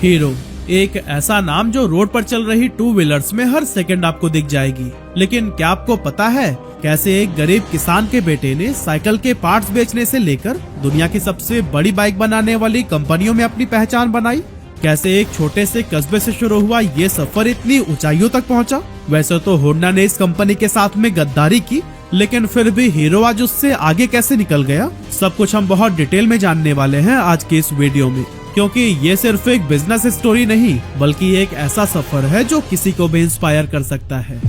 Hero एक ऐसा नाम जो रोड पर चल रही टू व्हीलर्स में हर सेकंड आपको दिख जाएगी। लेकिन क्या आपको पता है कैसे एक गरीब किसान के बेटे ने साइकिल के पार्ट्स बेचने से लेकर दुनिया की सबसे बड़ी बाइक बनाने वाली कंपनियों में अपनी पहचान बनाई? कैसे एक छोटे से कस्बे से शुरू हुआ ये सफर इतनी ऊंचाइयों तक पहुंचा? वैसे तो होंडा ने इस कंपनी के साथ में गद्दारी की, लेकिन फिर भी हीरो आज उससे आगे कैसे निकल गया, सब कुछ हम बहुत डिटेल में जानने वाले हैं आज के इस वीडियो में। क्योंकि ये सिर्फ एक बिजनेस स्टोरी नहीं बल्कि एक ऐसा सफर है जो किसी को भी इंस्पायर कर सकता है।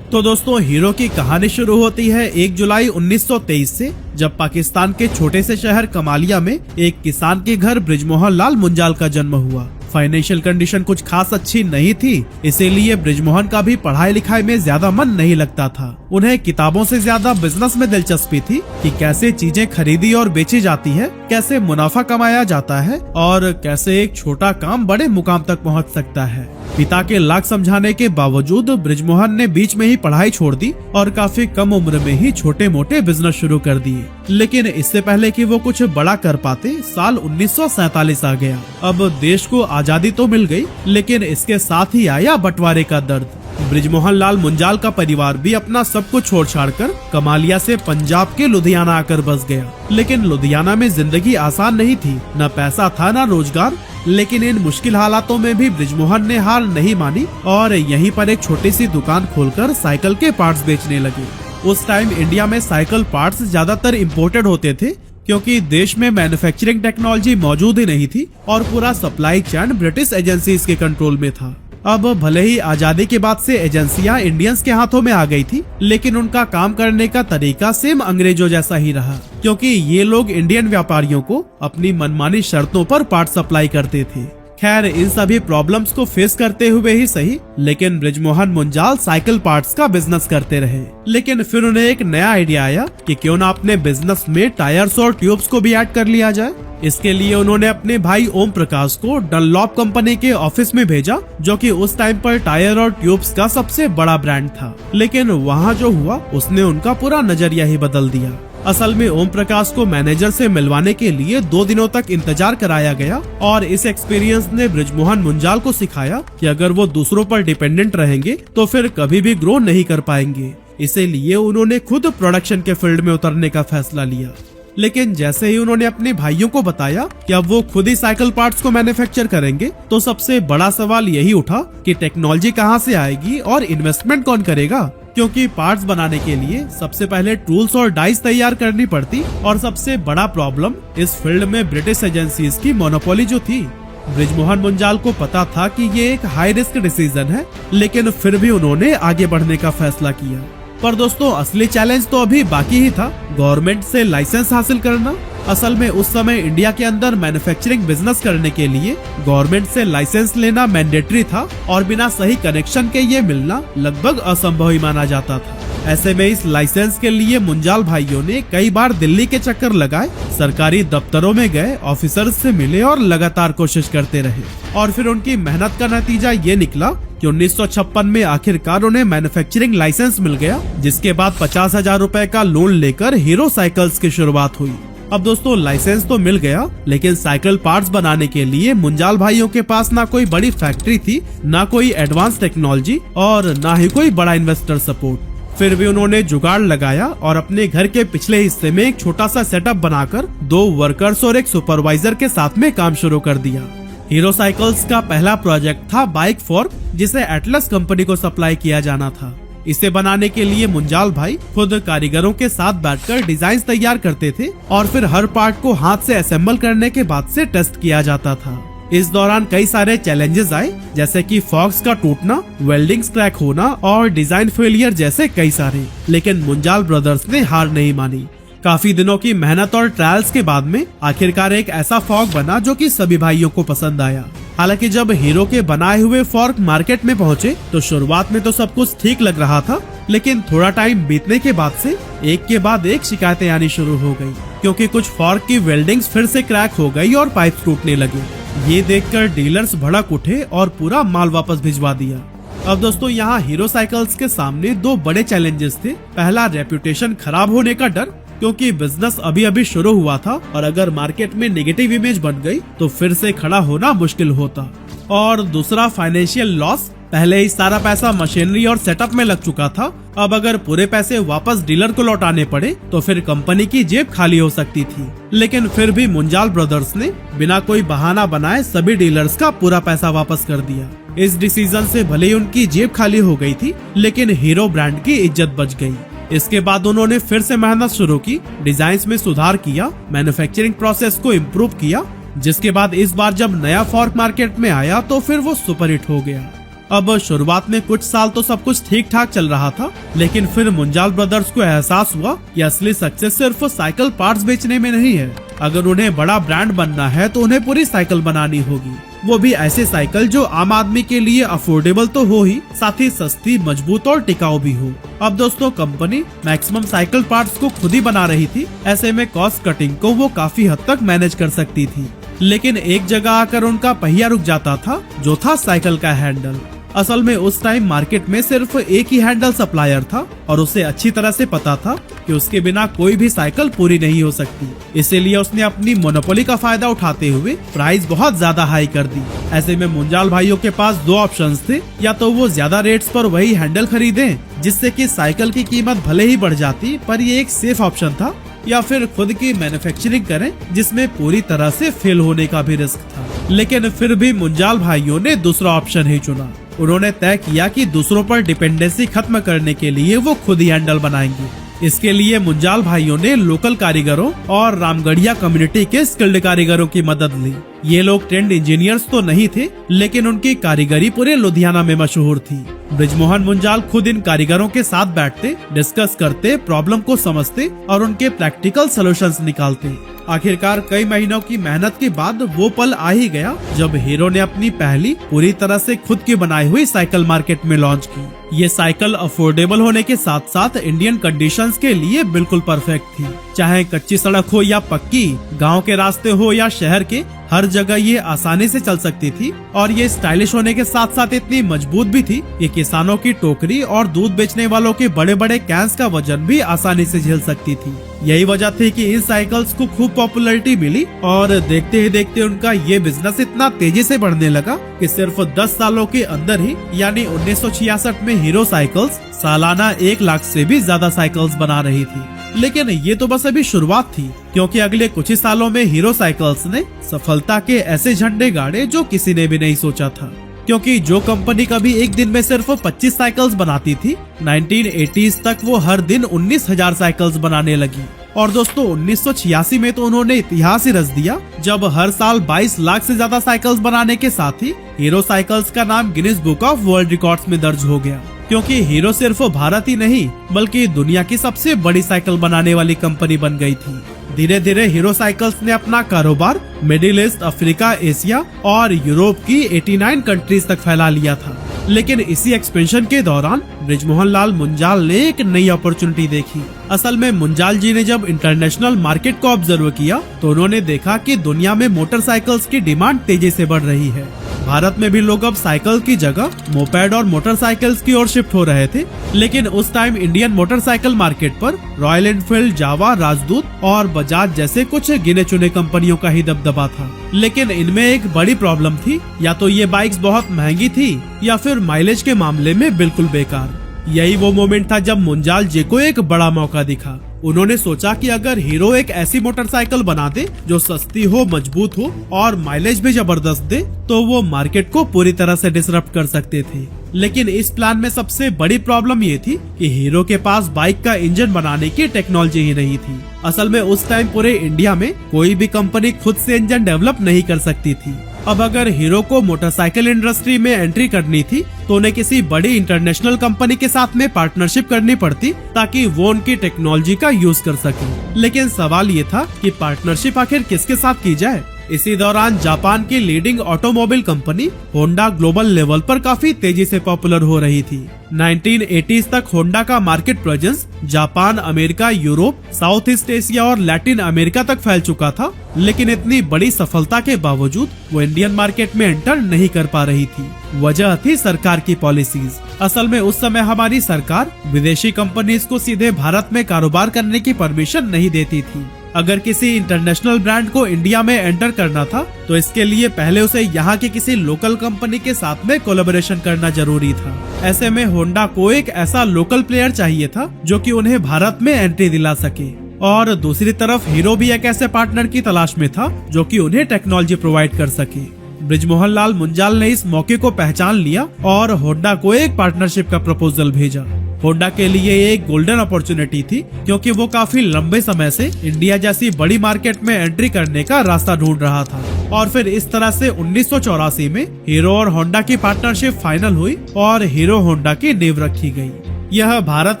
तो दोस्तों, हीरो की कहानी शुरू होती है 1 जुलाई 1923 से, जब पाकिस्तान के छोटे से शहर कमालिया में एक किसान के घर बृजमोहन लाल मुंजाल का जन्म हुआ। फाइनेंशियल कंडीशन कुछ खास अच्छी नहीं थी, इसीलिए बृजमोहन का भी पढ़ाई लिखाई में ज्यादा मन नहीं लगता था। उन्हें किताबों से ज्यादा बिजनेस में दिलचस्पी थी कि कैसे चीजें खरीदी और बेची जाती है, कैसे मुनाफा कमाया जाता है और कैसे एक छोटा काम बड़े मुकाम तक पहुंच सकता है। पिता के लाख समझाने के बावजूद बृजमोहन ने बीच में ही पढ़ाई छोड़ दी और काफी कम उम्र में ही छोटे मोटे बिजनेस शुरू कर दिए। लेकिन इससे पहले कि वो कुछ बड़ा कर पाते, साल 1947 आ गया। अब देश को आजादी तो मिल गई, लेकिन इसके साथ ही आया बंटवारे का दर्द। बृजमोहन लाल मुंजाल का परिवार भी अपना सब कुछ छोड़ छाड़ कर कमालिया से पंजाब के लुधियाना आकर बस गया। लेकिन लुधियाना में जिंदगी आसान नहीं थी, न पैसा था न रोजगार। लेकिन इन मुश्किल हालातों में भी बृजमोहन ने हार नहीं मानी और यहीं पर एक छोटी सी दुकान खोलकर साइकिल के पार्ट्स बेचने लगे। उस टाइम इंडिया में साइकिल पार्ट्स ज्यादातर इम्पोर्टेड होते थे, क्योंकि देश में मैन्युफैक्चरिंग टेक्नोलॉजी मौजूद ही नहीं थी और पूरा सप्लाई चेन ब्रिटिश एजेंसीज के कंट्रोल में था। अब भले ही आजादी के बाद से एजेंसियां इंडियंस के हाथों में आ गई थी, लेकिन उनका काम करने का तरीका सेम अंग्रेजों जैसा ही रहा, क्योंकि ये लोग इंडियन व्यापारियों को अपनी मनमानी शर्तों पर पार्ट सप्लाई करते थे। खैर, इन सभी प्रॉब्लम्स को फेस करते हुए ही सही, लेकिन बृजमोहन मुंजाल साइकिल पार्ट्स का बिजनेस करते रहे। लेकिन फिर उन्हें एक नया आइडिया आया कि क्यों ना अपने बिजनेस में टायर्स और ट्यूब्स को भी ऐड कर लिया जाए। इसके लिए उन्होंने अपने भाई ओम प्रकाश को डनलॉप कंपनी के ऑफिस में भेजा, जो कि उस टाइम पर टायर और ट्यूब्स का सबसे बड़ा ब्रांड था। लेकिन वहाँ जो हुआ उसने उनका पूरा नजरिया ही बदल दिया। असल में ओम प्रकाश को मैनेजर से मिलवाने के लिए 2 दिनों तक इंतजार कराया गया और इस एक्सपीरियंस ने बृजमोहन मुंजाल को सिखाया कि अगर वो दूसरों पर डिपेंडेंट रहेंगे तो फिर कभी भी ग्रो नहीं कर पाएंगे। इसीलिए उन्होंने खुद प्रोडक्शन के फील्ड में उतरने का फैसला लिया। लेकिन जैसे ही उन्होंने अपने भाइयों को बताया कि अब वो खुद ही साइकिल पार्ट्स को मैन्युफैक्चर करेंगे, तो सबसे बड़ा सवाल यही उठा कि टेक्नोलॉजी कहाँ से आएगी और इन्वेस्टमेंट कौन करेगा। क्योंकि पार्ट्स बनाने के लिए सबसे पहले टूल्स और डाइस तैयार करनी पड़ती और सबसे बड़ा प्रॉब्लम इस फील्ड में ब्रिटिश एजेंसीज की मोनोपोली जो थी। बृजमोहन मुंजाल को पता था कि ये एक हाई रिस्क डिसीजन है, लेकिन फिर भी उन्होंने आगे बढ़ने का फैसला किया। पर दोस्तों, असली चैलेंज तो अभी बाकी ही था, गवर्नमेंट से लाइसेंस हासिल करना। असल में उस समय इंडिया के अंदर मैन्युफैक्चरिंग बिजनेस करने के लिए गवर्नमेंट से लाइसेंस लेना मैंडेटरी था और बिना सही कनेक्शन के ये मिलना लगभग असंभव ही माना जाता था। ऐसे में इस लाइसेंस के लिए मुंजाल भाइयों ने कई बार दिल्ली के चक्कर लगाए, सरकारी दफ्तरों में गए, ऑफिसर्स से मिले और लगातार कोशिश करते रहे। और फिर उनकी मेहनत का नतीजा ये निकला कि 1956 में आखिरकार उन्हें मैन्युफैक्चरिंग लाइसेंस मिल गया, जिसके बाद 50,000 रुपए का लोन लेकर हीरो साइकिल्स की शुरुआत हुई। अब दोस्तों, लाइसेंस तो मिल गया, लेकिन साइकिल पार्ट्स बनाने के लिए मुंजाल भाइयों के पास ना कोई बड़ी फैक्ट्री थी, ना कोई एडवांस टेक्नोलॉजी और ना ही कोई बड़ा इन्वेस्टर सपोर्ट। फिर भी उन्होंने जुगाड़ लगाया और अपने घर के पिछले हिस्से में एक छोटा सा सेटअप बनाकर 2 वर्कर्स और एक सुपरवाइजर के साथ में काम शुरू कर दिया। हीरो साइकिल्स का पहला प्रोजेक्ट था बाइक फोर्क, जिसे एटलस कंपनी को सप्लाई किया जाना था। इसे बनाने के लिए मुंजाल भाई खुद कारीगरों के साथ बैठकर डिजाइन तैयार करते थे और फिर हर पार्ट को हाथ से असेंबल करने के बाद से टेस्ट किया जाता था। इस दौरान कई सारे चैलेंजेस आए, जैसे कि फॉक्स का टूटना, वेल्डिंग क्रैक होना और डिजाइन फेलियर जैसे कई सारे। लेकिन मुंजाल ब्रदर्स ने हार नहीं मानी। काफी दिनों की मेहनत और ट्रायल्स के बाद में आखिरकार एक ऐसा फॉर्क बना जो कि सभी भाइयों को पसंद आया। हालांकि जब हीरो के बनाए हुए फॉर्क मार्केट में पहुंचे तो शुरुआत में तो सब कुछ ठीक लग रहा था, लेकिन थोड़ा टाइम बीतने के बाद से एक के बाद एक शिकायतें आनी शुरू हो गई, क्योंकि कुछ फॉर्क की वेल्डिंग्स फिर से क्रैक हो गई और पाइप टूटने लगे। ये देखकर डीलर्स भड़क उठे और पूरा माल वापस भिजवा दिया। अब दोस्तों, यहाँ हीरो साइकिल्स के सामने 2 बड़े चैलेंजेस थे। पहला, रेपुटेशन खराब होने का डर, क्योंकि बिजनेस अभी अभी शुरू हुआ था और अगर मार्केट में नेगेटिव इमेज बन गई तो फिर से खड़ा होना मुश्किल होता। और दूसरा फाइनेंशियल लॉस, पहले ही सारा पैसा मशीनरी और सेटअप में लग चुका था। अब अगर पूरे पैसे वापस डीलर को लौटाने पड़े तो फिर कंपनी की जेब खाली हो सकती थी। लेकिन फिर भी मुंजाल ब्रदर्स ने बिना कोई बहाना बनाए सभी डीलर्स का पूरा पैसा वापस कर दिया। इस डिसीजन से भले ही उनकी जेब खाली हो गई थी, लेकिन हीरो ब्रांड की इज्जत बच गई। इसके बाद उन्होंने फिर से मेहनत शुरू की, डिजाइन्स में सुधार किया, मैन्युफैक्चरिंग प्रोसेस को इम्प्रूव किया, जिसके बाद इस बार जब नया फॉर्क मार्केट में आया तो फिर वो सुपरहिट हो गया। अब शुरुआत में कुछ साल तो सब कुछ ठीक ठाक चल रहा था, लेकिन फिर मुंजाल ब्रदर्स को एहसास हुआ कि असली सक्सेस सिर्फ साइकिल पार्ट्स बेचने में नहीं है। अगर उन्हें बड़ा ब्रांड बनना है तो उन्हें पूरी साइकिल बनानी होगी, वो भी ऐसी साइकिल जो आम आदमी के लिए अफोर्डेबल तो हो ही, साथ ही सस्ती, मजबूत और टिकाऊ भी हो। अब दोस्तों, कंपनी मैक्सिमम साइकिल पार्ट्स को खुद ही बना रही थी। ऐसे में कॉस्ट कटिंग को वो काफी हद तक मैनेज कर सकती थी। लेकिन एक जगह आकर उनका पहिया रुक जाता था, जो था साइकिल का हैंडल। असल में उस टाइम मार्केट में सिर्फ एक ही हैंडल सप्लायर था और उसे अच्छी तरह से पता था कि उसके बिना कोई भी साइकिल पूरी नहीं हो सकती। इसीलिए उसने अपनी मोनोपोली का फायदा उठाते हुए प्राइस बहुत ज्यादा हाई कर दी। ऐसे में मुंजाल भाइयों के पास दो ऑप्शंस थे, या तो वो ज्यादा रेट्स पर वही हैंडल खरीदें, जिससे कि साइकिल की कीमत भले ही बढ़ जाती पर ये एक सेफ ऑप्शन था, या फिर खुद की मैन्युफैक्चरिंग करें, जिसमें पूरी तरह से फेल होने का भी रिस्क था। लेकिन फिर भी मुंजाल भाइयों ने दूसरा ऑप्शन ही चुना। उन्होंने तय किया कि दूसरों पर डिपेंडेंसी खत्म करने के लिए वो खुद ही हैंडल बनाएंगे। इसके लिए मुंजाल भाइयों ने लोकल कारीगरों और रामगढ़िया कम्युनिटी के स्किल्ड कारीगरों की मदद ली। ये लोग ट्रेंड इंजीनियर्स तो नहीं थे, लेकिन उनकी कारीगरी पूरे लुधियाना में मशहूर थी। बृजमोहन मुंजाल खुद इन कारीगरों के साथ बैठते, डिस्कस करते, प्रॉब्लम को समझते और उनके प्रैक्टिकल सॉल्यूशंस निकालते। आखिरकार कई महीनों की मेहनत के बाद वो पल आ ही गया जब हीरो ने अपनी पहली पूरी तरह से खुद की बनाई हुई साइकिल मार्केट में लॉन्च की। ये साइकिल अफोर्डेबल होने के साथ साथ इंडियन कंडीशंस के लिए बिल्कुल परफेक्ट थी। चाहे कच्ची सड़क हो या पक्की, गांव के रास्ते हो या शहर के, हर जगह ये आसानी से चल सकती थी। और ये स्टाइलिश होने के साथ साथ इतनी मजबूत भी थी कि किसानों की टोकरी और दूध बेचने वालों के बड़े बड़े कैंस का वजन भी आसानी से झेल सकती थी। यही वजह थी कि इन साइकिल्स को खूब पॉपुलैरिटी मिली और देखते ही देखते उनका ये बिजनेस इतना तेजी से बढ़ने लगा कि सिर्फ 10 सालों के अंदर ही, यानी 1966 में हीरो साइकिल्स सालाना 1 लाख से भी ज्यादा साइकिल्स बना रही थी। लेकिन ये तो बस अभी शुरुआत थी, क्योंकि अगले कुछ ही सालों में हीरो साइकिल्स ने सफलता के ऐसे झंडे गाड़े जो किसी ने भी नहीं सोचा था। क्योंकि जो कंपनी कभी एक दिन में सिर्फ 25 साइकिल्स बनाती थी, 1980s तक वो हर दिन 19,000 साइकिल्स बनाने लगी। और दोस्तों, 1986 में तो उन्होंने इतिहास ही रच दिया, जब हर साल 22 लाख से ज्यादा साइकिल्स बनाने के साथ ही हीरो साइकिल्स का नाम Guinness book of world records में दर्ज हो गया। क्योंकि हीरो सिर्फ भारत ही नहीं बल्कि दुनिया की सबसे बड़ी साइकिल बनाने वाली कंपनी बन गई थी। धीरे धीरे हीरो साइकिल्स ने अपना कारोबार मिडिल ईस्ट, अफ्रीका, एशिया और यूरोप की 89 कंट्रीज तक फैला लिया था। लेकिन इसी एक्सपेंशन के दौरान बृजमोहन लाल मुंजाल ने एक नई अपॉर्चुनिटी देखी। असल में मुंजाल जी ने जब इंटरनेशनल मार्केट को ऑब्जर्व किया तो उन्होंने देखा कि दुनिया में मोटरसाइकिल्स की डिमांड तेजी से बढ़ रही है। भारत में भी लोग अब साइकिल की जगह मोपेड और मोटरसाइकिल्स की ओर शिफ्ट हो रहे थे। लेकिन उस टाइम इंडियन मोटरसाइकिल मार्केट पर रॉयल एनफील्ड, जावा, राजदूत और बजाज जैसे कुछ गिने चुने कंपनियों का ही दबदबा था। लेकिन इनमें एक बड़ी प्रॉब्लम थी, या तो ये बाइक्स बहुत महंगी थी या फिर माइलेज के मामले में बिल्कुल बेकार। यही वो मोमेंट था जब मुंजाल जी को एक बड़ा मौका दिखा। उन्होंने सोचा कि अगर हीरो एक ऐसी मोटरसाइकिल बना दे जो सस्ती हो, मजबूत हो और माइलेज भी जबरदस्त दे, तो वो मार्केट को पूरी तरह से डिसरप्ट कर सकते थे। लेकिन इस प्लान में सबसे बड़ी प्रॉब्लम ये थी कि हीरो के पास बाइक का इंजन बनाने की टेक्नोलॉजी ही नहीं थी। असल में उस टाइम पूरे इंडिया में कोई भी कंपनी खुद से इंजन डेवलप नहीं कर सकती थी। अब अगर हीरो को मोटरसाइकिल इंडस्ट्री में एंट्री करनी थी तो उन्हें किसी बड़ी इंटरनेशनल कंपनी के साथ में पार्टनरशिप करनी पड़ती, ताकि वो उनकी टेक्नोलॉजी का यूज कर सके। लेकिन सवाल ये था कि पार्टनरशिप आखिर किसके साथ की जाए। इसी दौरान जापान की leading automobile company Honda global level पर काफी तेजी से पॉपुलर हो रही थी। 1980s तक होंडा का market presence Japan, America, Europe, south east Asia और लैटिन अमेरिका तक फैल चुका था, लेकिन इतनी बड़ी सफलता के बावजूद वो इंडियन मार्केट में एंटर नहीं कर पा रही थी। वजह थी सरकार की पॉलिसीज। असल में उस समय हमारी सरकार विदेशी कंपनीज को सीधे भारत में कारोबार करने की परमिशन नहीं देती थी। अगर किसी इंटरनेशनल ब्रांड को इंडिया में एंटर करना था तो इसके लिए पहले उसे यहाँ के किसी लोकल कंपनी के साथ में कोलैबोरेशन करना जरूरी था। ऐसे में होंडा को एक ऐसा लोकल प्लेयर चाहिए था जो कि उन्हें भारत में एंट्री दिला सके, और दूसरी तरफ हीरो भी एक ऐसे पार्टनर की तलाश में था जो कि उन्हें टेक्नोलॉजी प्रोवाइड कर सके। बृजमोहन लाल मुंजाल ने इस मौके को पहचान लिया और होंडा को एक पार्टनरशिप का प्रपोजल भेजा। होंडा के लिए एक गोल्डन अपॉर्चुनिटी थी क्योंकि वो काफी लंबे समय से इंडिया जैसी बड़ी मार्केट में एंट्री करने का रास्ता ढूंढ रहा था, और फिर इस तरह से 1984 में हीरो और होंडा की पार्टनरशिप फाइनल हुई और हीरो होंडा की नींव रखी गई। यह भारत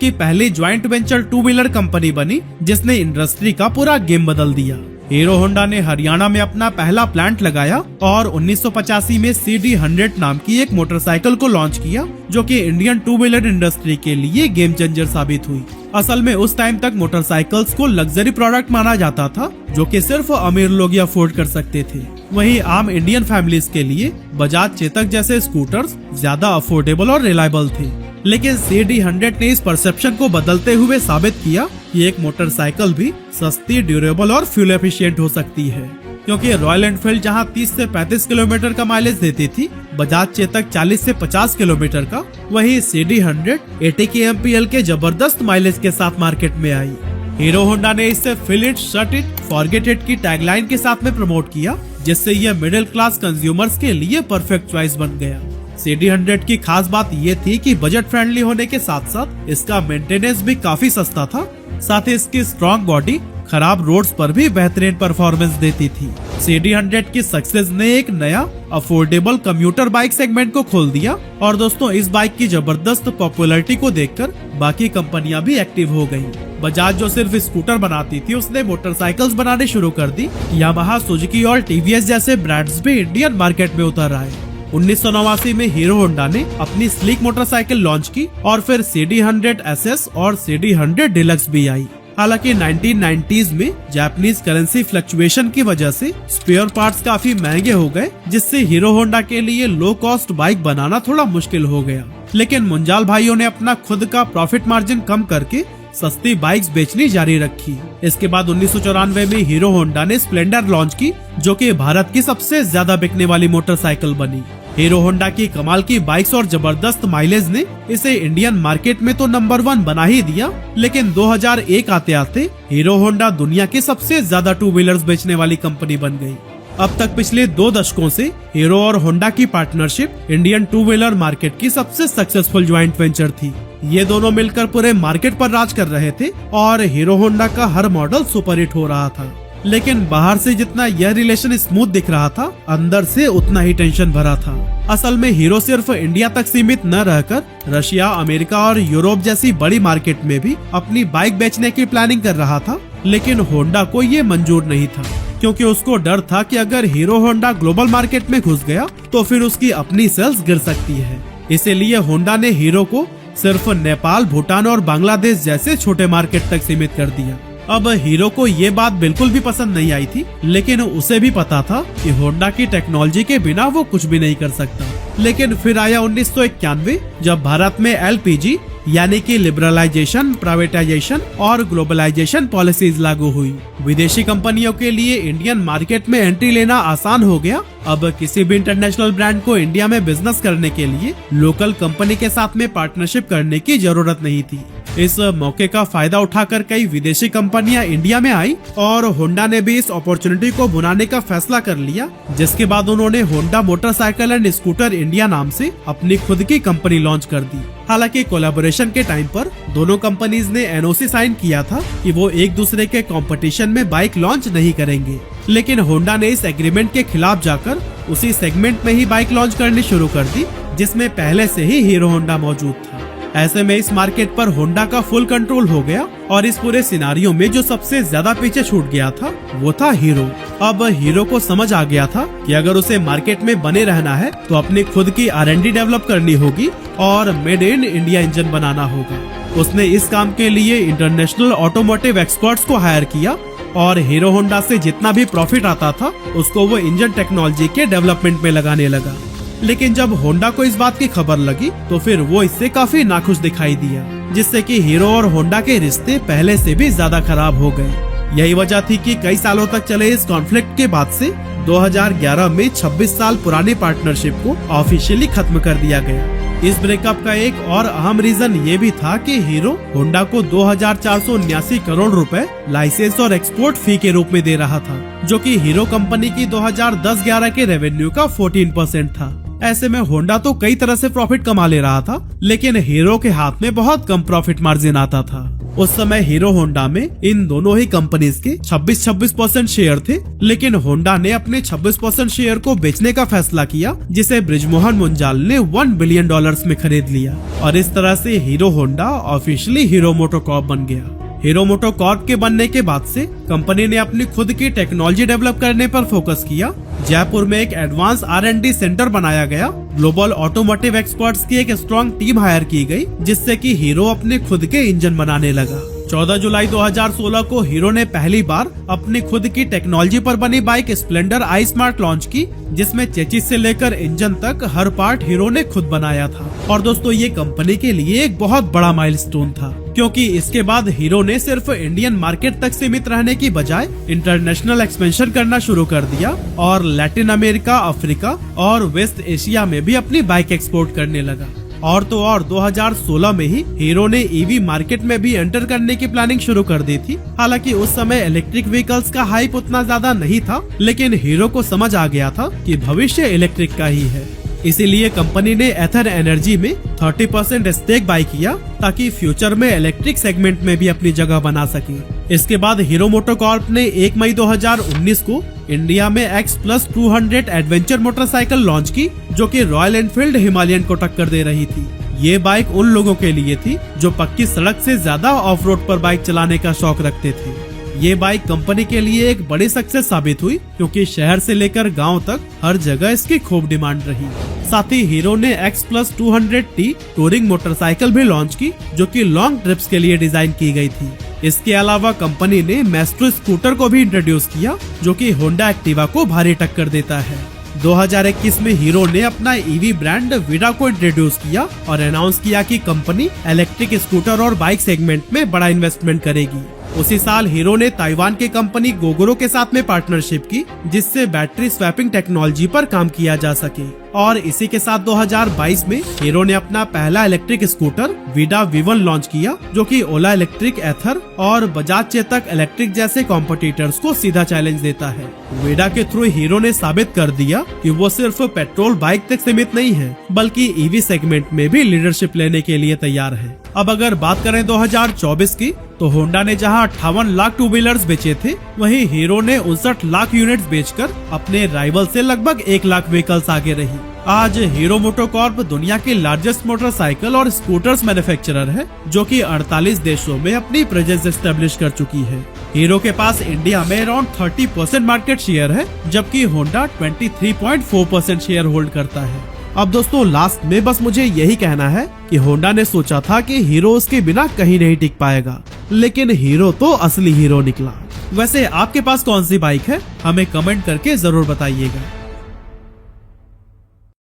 की पहली joint venture two wheeler company बनी जिसने इंडस्ट्री का पूरा गेम बदल दिया। हीरो होंडा ने हरियाणा में अपना पहला प्लांट लगाया और 1985 में CD100 नाम की एक मोटरसाइकिल को लॉन्च किया जो कि इंडियन टू व्हीलर इंडस्ट्री के लिए गेम चेंजर साबित हुई। असल में उस टाइम तक मोटरसाइकिल्स को लग्जरी प्रोडक्ट माना जाता था जो कि सिर्फ अमीर लोग ही अफोर्ड कर सकते थे। वहीं आम इंडियन फैमिलीज के लिए बजाज चेतक जैसे स्कूटर्स ज्यादा अफोर्डेबल और रिलायबल थे, लेकिन CD100 ने इस परसेप्शन को बदलते हुए साबित किया कि एक मोटरसाइकिल भी सस्ती, ड्यूरेबल और फ्यूल एफिशिएंट हो सकती है। क्योंकि रॉयल एनफील्ड जहां 30 से 35 किलोमीटर का माइलेज देती थी, बजाज चेतक 40 से 50 किलोमीटर का, वहीं CD100 80 kmpl के जबरदस्त माइलेज के साथ मार्केट में आई। हीरो होंडा ने इसे feel it, shut it, forget it की टैगलाइन के साथ में प्रमोट किया, जिससे यह मिडिल क्लास कंज्यूमर्स के लिए परफेक्ट चॉइस बन गया। CD100 की खास बात ये थी कि बजट फ्रेंडली होने के साथ साथ इसका मेंटेनेंस भी काफी सस्ता था। साथ ही इसकी स्ट्रॉन्ग बॉडी खराब रोड्स पर भी बेहतरीन परफॉर्मेंस देती थी। CD100 की सक्सेस ने एक नया अफोर्डेबल कम्यूटर बाइक सेगमेंट को खोल दिया, और दोस्तों इस बाइक की जबरदस्त पॉपुलैरिटी को देखकर बाकी कंपनियां भी एक्टिव हो गयी। बजाज जो सिर्फ स्कूटर बनाती थी उसने मोटरसाइकिल्स बनाने शुरू कर दी। यामाहा, सुजुकी और TVS जैसे ब्रांड्स भी इंडियन मार्केट में उतर आए। 1989 में हीरो होंडा ने अपनी स्लीक मोटरसाइकिल लॉन्च की और फिर CD100 SS और CD100 डिलक्स भी आई। हालांकि 1990s में जापानीज करेंसी फ्लक्चुएशन की वजह से स्पेयर पार्ट्स काफी महंगे हो गए, जिससे हीरो होंडा के लिए लो कॉस्ट बाइक बनाना थोड़ा मुश्किल हो गया। लेकिन मुंजाल भाइयों ने अपना खुद का प्रॉफिट मार्जिन कम करके सस्ती बाइक्स बेचनी जारी रखी। इसके बाद 1994 में हीरो होंडा ने स्प्लेंडर लॉन्च की, जो कि भारत की सबसे ज्यादा बिकने वाली मोटरसाइकिल बनी। हीरो होंडा की कमाल की बाइक्स और जबरदस्त माइलेज ने इसे इंडियन मार्केट में तो नंबर 1 बना ही दिया, लेकिन 2001 आते आते हीरो होंडा दुनिया की सबसे ज्यादा टू व्हीलर्स बेचने वाली कंपनी बन गई। अब तक पिछले 2 दशकों से हीरो और होंडा की partnership Indian two wheeler market की सबसे सक्सेसफुल ज्वाइंट वेंचर थी। ये दोनों मिलकर पूरे मार्केट पर राज कर रहे थे और हीरो होंडा का हर मॉडल सुपरहिट हो रहा था। लेकिन बाहर से जितना यह रिलेशन स्मूथ दिख रहा था, अंदर से उतना ही टेंशन भरा था। असल में हीरो सिर्फ इंडिया तक सीमित न रहकर रशिया, अमेरिका और यूरोप जैसी बड़ी मार्केट में भी अपनी बाइक बेचने की प्लानिंग कर रहा था, लेकिन होंडा को ये मंजूर नहीं था, क्योंकि उसको डर था कि अगर हीरो होंडा ग्लोबल मार्केट में घुस गया तो फिर उसकी अपनी सेल्स गिर सकती है। इसीलिए होंडा ने हीरो को सिर्फ नेपाल, भूटान और बांग्लादेश जैसे छोटे मार्केट तक सीमित कर दिया। अब हीरो को ये बात बिल्कुल भी पसंद नहीं आई थी, लेकिन उसे भी पता था कि होंडा की टेक्नोलॉजी के बिना वो कुछ भी नहीं कर सकता। लेकिन फिर आया 1991, जब भारत में LPG यानी कि लिबरलाइजेशन, प्राइवेटाइजेशन और ग्लोबलाइजेशन पॉलिसीज लागू हुई। विदेशी कंपनियों के लिए इंडियन मार्केट में एंट्री लेना आसान हो गया। अब किसी भी इंटरनेशनल ब्रांड को इंडिया में बिजनेस करने के लिए लोकल कंपनी के साथ में पार्टनरशिप करने की जरूरत नहीं थी। इस मौके का फायदा उठाकर कई विदेशी कंपनियां इंडिया में आई और होंडा ने भी इस अपॉर्चुनिटी को भुनाने का फैसला कर लिया, जिसके बाद उन्होंने Honda motorcycle and scooter India नाम से अपनी खुद की कंपनी लॉन्च कर दी। हालांकि कोलैबोरेशन के टाइम पर दोनों कंपनीज ने NOC साइन किया था कि वो एक दूसरे के कंपटीशन में बाइक लॉन्च नहीं करेंगे, लेकिन होंडा ने इस एग्रीमेंट के खिलाफ जाकर उसी सेगमेंट में ही बाइक लॉन्च करनी शुरू कर दी जिसमें पहले से ही हीरो होंडा मौजूद था। ऐसे में इस मार्केट पर होंडा का फुल कंट्रोल हो गया और इस पूरे सिनारियो में जो सबसे ज्यादा पीछे छूट गया था वो था हीरो। अब हीरो को समझ आ गया था कि अगर उसे मार्केट में बने रहना है तो अपनी खुद की R&D डेवलप करनी होगी और मेड इन इंडिया इंजन बनाना होगा। उसने इस काम के लिए इंटरनेशनल ऑटोमोटिव एक्सपर्ट्स को हायर किया और हीरो होंडा से जितना भी प्रॉफिट आता था उसको वो इंजन टेक्नोलॉजी के डेवलपमेंट में लगाने लगा। लेकिन जब होंडा को इस बात की खबर लगी तो फिर वो इससे काफी नाखुश दिखाई दिया, जिससे कि हीरो और होंडा के रिश्ते पहले से भी ज्यादा खराब हो गए। यही वजह थी कि कई सालों तक चले इस कॉन्फ्लिक्ट के बाद से 2011 में 26 साल पुरानी पार्टनरशिप को ऑफिशियली खत्म कर दिया गया। इस ब्रेकअप का एक और अहम रीजन ये भी था कि हीरो होंडा को 2479 करोड़ रुपए लाइसेंस और एक्सपोर्ट फी के रूप में दे रहा था, जो कि हीरो कंपनी की 2010-11 के रेवेन्यू का 14% था। ऐसे में होंडा तो कई तरह से प्रॉफिट कमा ले रहा था, लेकिन हीरो के हाथ में बहुत कम प्रॉफिट मार्जिन आता था। उस समय हीरो होंडा में इन दोनों ही कंपनीज के 26% शेयर थे, लेकिन होंडा ने अपने 26% शेयर को बेचने का फैसला किया, जिसे बृजमोहन मुंजाल ने $1 बिलियन में खरीद लिया और इस तरह से hero Honda officially hero MotoCorp बन गया। हीरो मोटोकॉर्प के बनने के बाद से कंपनी ने अपनी खुद की टेक्नोलॉजी डेवलप करने पर फोकस किया। जयपुर में एक एडवांस R&D सेंटर बनाया गया। ग्लोबल ऑटोमोटिव एक्सपर्ट्स की एक स्ट्रॉन्ग टीम हायर की गई, जिससे कि हीरो अपने खुद के इंजन बनाने लगा। 14 जुलाई 2016 को हीरो ने पहली बार अपनी खुद की टेक्नोलॉजी पर बनी बाइक स्प्लेंडर आई स्मार्ट लॉन्च की, जिसमें चेसिस से लेकर इंजन तक हर पार्ट हीरो ने खुद बनाया था। और दोस्तों ये कंपनी के लिए एक बहुत बड़ा माइलस्टोन था, क्योंकि इसके बाद हीरो ने सिर्फ इंडियन मार्केट तक सीमित रहने की बजाय इंटरनेशनल एक्सपेंशन करना शुरू कर दिया और लैटिन अमेरिका, अफ्रीका और वेस्ट एशिया में भी अपनी बाइक एक्सपोर्ट करने लगा। और तो और 2016 में ही हीरो ने ईवी मार्केट में भी एंटर करने की प्लानिंग शुरू कर दी थी। हालांकि उस समय इलेक्ट्रिक व्हीकल्स का हाइप उतना ज्यादा नहीं था, लेकिन हीरो को समझ आ गया था कि भविष्य इलेक्ट्रिक का ही है। इसीलिए कंपनी ने एथर एनर्जी में 30% स्टेक बाय किया, ताकि फ्यूचर में इलेक्ट्रिक सेगमेंट में भी अपनी जगह बना सके। इसके बाद हीरो मोटोकॉर्प ने 1 मई 2019 को इंडिया में X+200 एडवेंचर मोटरसाइकिल लॉन्च की, जो कि रॉयल एनफील्ड हिमालयन को टक्कर दे रही थी। ये बाइक उन लोगों के लिए थी जो पक्की सड़क से ज्यादा ऑफ रोड पर बाइक चलाने का शौक रखते थे। ये बाइक कंपनी के लिए एक बड़ी सक्सेस साबित हुई, क्योंकि शहर से लेकर गांव तक हर जगह इसकी खूब डिमांड रही। साथ ही हीरो ने X+200T टूरिंग मोटरसाइकिल भी लॉन्च की, जो कि लॉन्ग ट्रिप्स के लिए डिजाइन की गई थी। इसके अलावा कंपनी ने मेस्ट्रो स्कूटर को भी इंट्रोड्यूस किया, जो कि होंडा एक्टिवा को भारी टक्कर देता है। 2021 में हीरो ने अपना ईवी ब्रांड विडा को इंट्रोड्यूस किया और अनाउंस किया कि कंपनी इलेक्ट्रिक स्कूटर और बाइक सेगमेंट में बड़ा इन्वेस्टमेंट करेगी। उसी साल हीरो ने ताइवान की कंपनी गोगोरो के साथ में पार्टनरशिप की, जिससे बैटरी स्वैपिंग टेक्नोलॉजी पर काम किया जा सके। और इसी के साथ 2022 में हीरो ने अपना पहला इलेक्ट्रिक स्कूटर विडा V1 लॉन्च किया, जो कि ओला इलेक्ट्रिक, एथर और बजाज चेतक इलेक्ट्रिक जैसे कॉम्पिटिटर्स को सीधा चैलेंज देता है। विडा के थ्रू हीरो ने साबित कर दिया कि वो सिर्फ पेट्रोल बाइक तक सीमित नहीं है, बल्कि ईवी सेगमेंट में भी लीडरशिप लेने के लिए तैयार है। अब अगर बात करें 2024 की, तो होंडा ने जहां 58 लाख टू व्हीलर्स बेचे थे, वहीं हीरो ने 59 लाख यूनिट्स बेचकर अपने राइवल से लगभग 1 लाख व्हीकल्स आगे रही। आज हीरो मोटोकॉर्प दुनिया की लार्जेस्ट मोटरसाइकिल और स्कूटर्स मैन्युफैक्चरर है, जो कि 48 देशों में अपनी प्रेजेंस एस्टेब्लिश कर चुकी है। हीरो के पास इंडिया में अराउंड 30% मार्केट शेयर है, जबकि होंडा 23.4% शेयर होल्ड करता है। अब दोस्तों लास्ट में बस मुझे यही कहना है कि होंडा ने सोचा था कि हीरो उसके बिना कहीं नहीं टिक पाएगा, लेकिन हीरो तो असली हीरो निकला। वैसे आपके पास कौन सी बाइक है, हमें कमेंट करके जरूर बताइएगा।